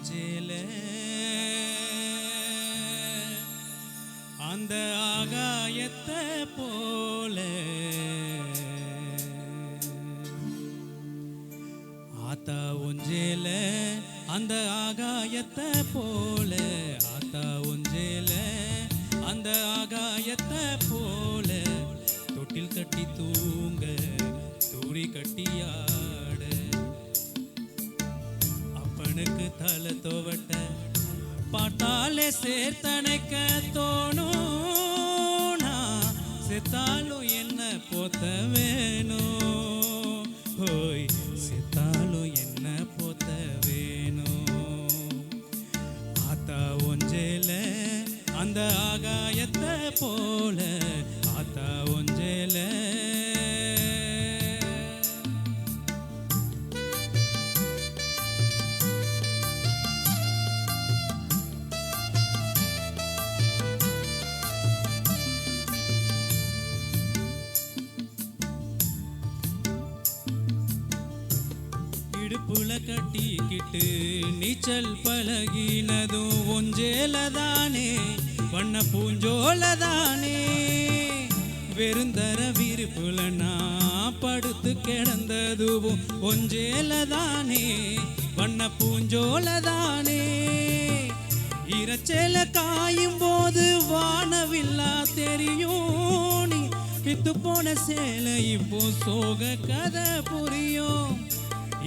உஞ்சேல அந்த ஆகாயத்தை போல ஆத்தா உஞ்சேல அந்த ஆகாயத்தை போல ஆத்தா உஞ்சேல அந்த ஆகாயத்தை போல தொட்டில் கட்டி தூங்க தூரி கட்டியாட அப்பனுக்கு தலை தோவட்ட பாட்டாலே சேர்த்தனைக்க தோணும் நான் செத்தாலும் என்ன போத்த வேணும் ஹோய் செத்தாலும் என்ன போத்த வேணும் ஆத்தா ஒஞ்சேல அந்த ஆகாயத்தை போல ஆத்தா ஒஞ்சேல இடுப்புல கட்டிக்கிட்டு நீச்சல் பழகினதும் ஒஞ்சேலதானே வண்ண பூஞ்சோலதானே வெறுந்தர விருப்புல நான் படுத்து கிடந்ததுவும் ஒஞ்சேலதானே வண்ண பூஞ்சோலதானே இரைச்சேல காயும் போது வானவில்லா தெரியும் நீ வித்து போன சேலை இப்போ சோக கதை புரியும்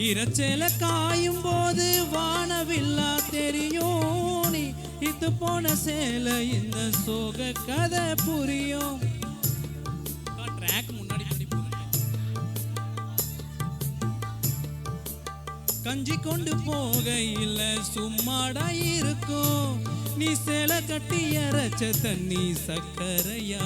இரைச்சேல காயும் போது வானவில்லா தெரியும் நீ இது போன சேலை இந்த சோக கதை புரியும் ட்ராக் முன்னாடி கஞ்சி கொண்டு போகையில் சும்மாடா இருக்கும் நீ சேலை கட்டி அரைச்ச தண்ணி சக்கரையா